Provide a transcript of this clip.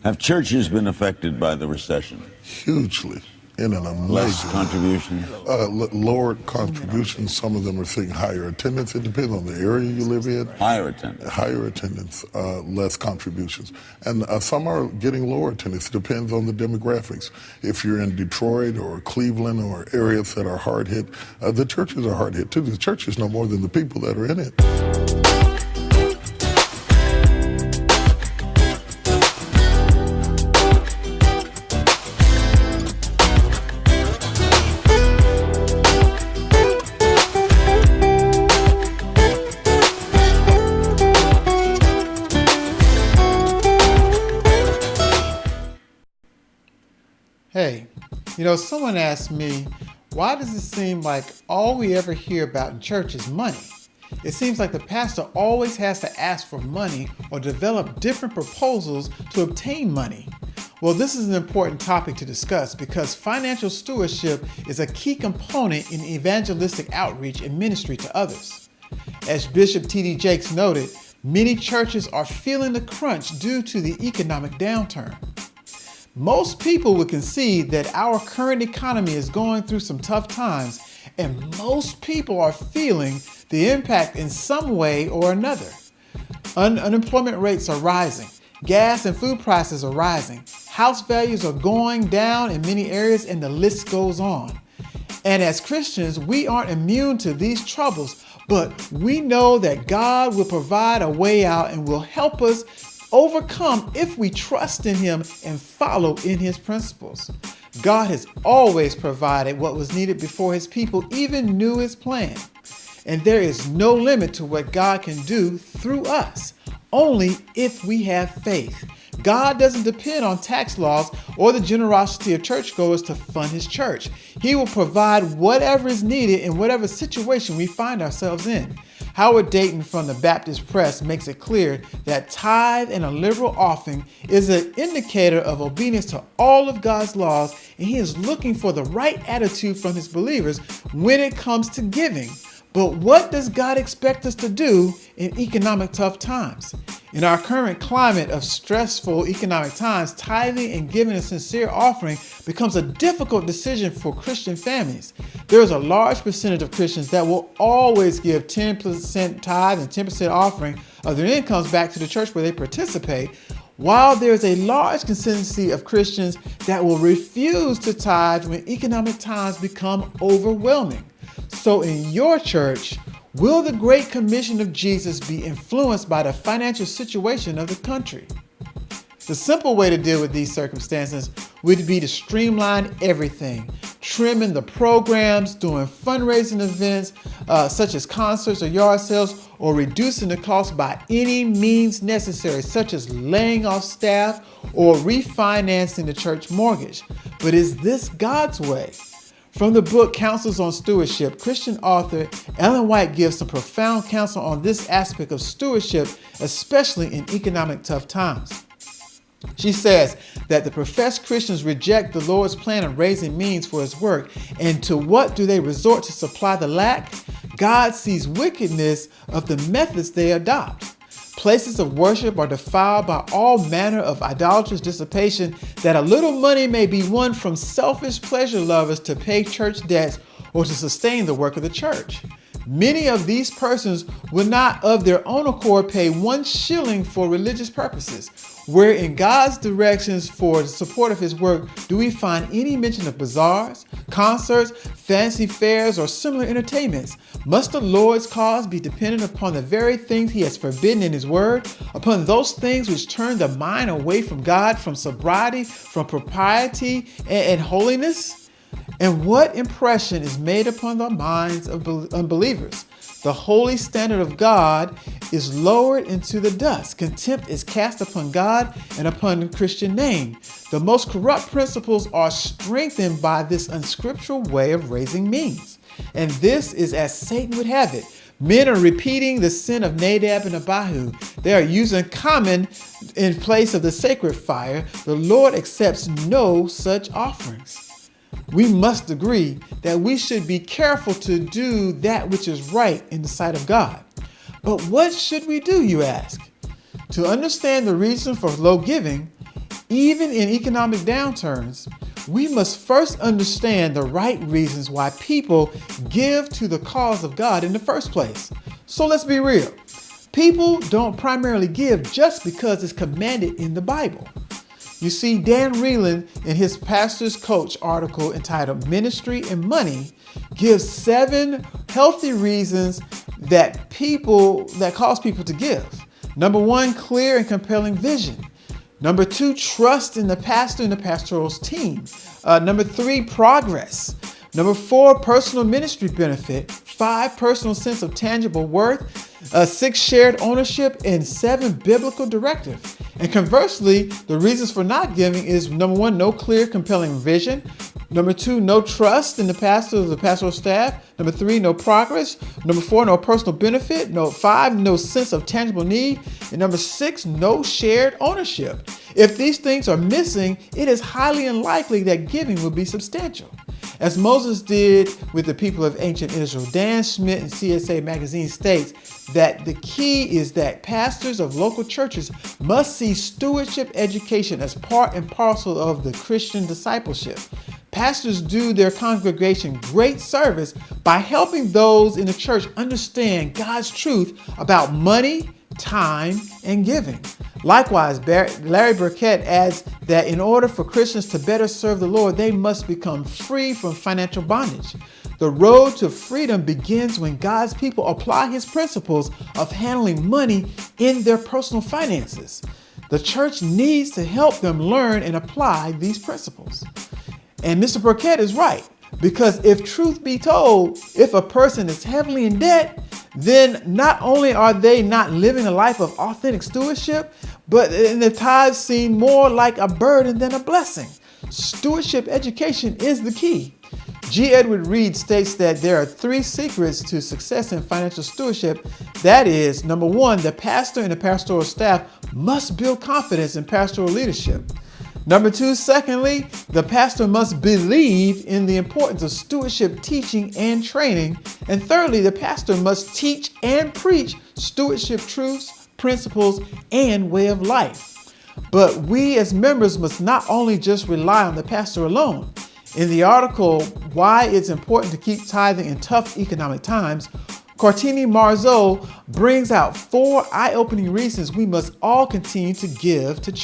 Have churches been affected by the recession? Hugely. In an amazing Less contribution? Lower contributions. Some of them are seeing higher attendance. It depends on the area you live in. Higher attendance? Higher attendance, less contributions. And some are getting lower attendance. It depends on the demographics. If you're in Detroit or Cleveland or areas that are hard hit, the churches are hard hit too. The churches know more than the people that are in it. Hey, someone asked me, why does it seem like all we ever hear about in church is money? It seems like the pastor always has to ask for money or develop different proposals to obtain money. Well, this is an important topic to discuss because financial stewardship is a key component in evangelistic outreach and ministry to others. As Bishop T.D. Jakes noted, many churches are feeling the crunch due to the economic downturn. Most people would concede that our current economy is going through some tough times, and most people are feeling the impact in some way or another. Unemployment rates are rising. Gas and food prices are rising. House values are going down in many areas, and the list goes on. And as Christians, we aren't immune to these troubles, but we know that God will provide a way out and will help us overcome if we trust in Him and follow in His principles. God has always provided what was needed before His people even knew His plan. And there is no limit to what God can do through us, only if we have faith. God doesn't depend on tax laws or the generosity of churchgoers to fund His church. He will provide whatever is needed in whatever situation we find ourselves in. Howard Dayton from the Baptist Press makes it clear that tithe and a liberal offering is an indicator of obedience to all of God's laws, and he is looking for the right attitude from his believers when it comes to giving. But what does God expect us to do in economic tough times? In our current climate of stressful economic times, tithing and giving a sincere offering becomes a difficult decision for Christian families. There is a large percentage of Christians that will always give 10% tithe and 10% offering of their incomes back to the church where they participate, while there is a large consistency of Christians that will refuse to tithe when economic times become overwhelming. So in your church, will the Great Commission of Jesus be influenced by the financial situation of the country? The simple way to deal with these circumstances would be to streamline everything, trimming the programs, doing fundraising events such as concerts or yard sales, or reducing the cost by any means necessary, such as laying off staff or refinancing the church mortgage. But is this God's way? From the book Counsels on Stewardship, Christian author Ellen White gives some profound counsel on this aspect of stewardship, especially in economic tough times. She says that the professed Christians reject the Lord's plan of raising means for His work, and to what do they resort to supply the lack? God sees wickedness of the methods they adopt. Places of worship are defiled by all manner of idolatrous dissipation, that a little money may be won from selfish pleasure lovers to pay church debts or to sustain the work of the church. Many of these persons will not of their own accord pay 1 shilling for religious purposes. Where in God's directions for the support of His work do we find any mention of bazaars, concerts, fancy fairs, or similar entertainments? Must the Lord's cause be dependent upon the very things He has forbidden in His word, upon those things which turn the mind away from God, from sobriety, from propriety, and holiness? And what impression is made upon the minds of unbelievers? The holy standard of God is lowered into the dust. Contempt is cast upon God and upon the Christian name. The most corrupt principles are strengthened by this unscriptural way of raising means. And this is as Satan would have it. Men are repeating the sin of Nadab and Abihu. They are using common in place of the sacred fire. The Lord accepts no such offerings. We must agree that we should be careful to do that which is right in the sight of God. But what should we do, you ask? To understand the reason for low giving, Even in economic downturns, we must first understand the right reasons why people give to the cause of God in the first place. So let's be real. People don't primarily give just because it's commanded in the Bible. You see, Dan Reeland, in his Pastor's Coach article entitled Ministry and Money, gives 7 healthy reasons that cause people to give. Number 1, clear and compelling vision. Number 2, trust in the pastor and the pastoral's team. Number 3, progress. Number 4, personal ministry benefit. 5, personal sense of tangible worth. 6, shared ownership. And 7, biblical directive. And conversely, the reasons for not giving is number 1, no clear, compelling vision. Number 2, no trust in the pastor or the pastoral staff. Number 3, no progress. Number 4, no personal benefit. 5, no sense of tangible need. And number 6, no shared ownership. If these things are missing, it is highly unlikely that giving will be substantial. As Moses did with the people of ancient Israel, Dan Schmidt in CSA Magazine states that the key is that pastors of local churches must see stewardship education as part and parcel of the Christian discipleship. Pastors do their congregation great service by helping those in the church understand God's truth about money, time, and giving. Likewise, Larry Burkett adds that in order for Christians to better serve the Lord, they must become free from financial bondage. The road to freedom begins when God's people apply his principles of handling money in their personal finances. The church needs to help them learn and apply these principles. And Mr. Burkett is right, because if truth be told, if a person is heavily in debt, then not only are they not living a life of authentic stewardship, but the tithes seem more like a burden than a blessing. Stewardship education is the key. G. Edward Reed states that there are 3 secrets to success in financial stewardship. That is, number 1, the pastor and the pastoral staff must build confidence in pastoral leadership. Number 2, secondly, the pastor must believe in the importance of stewardship teaching and training. And thirdly, the pastor must teach and preach stewardship truths, principles, and way of life. But we as members must not only just rely on the pastor alone. In the article, Why It's Important to Keep Tithing in Tough Economic Times, Cortini Marzo brings out 4 eye-opening reasons we must all continue to give to church.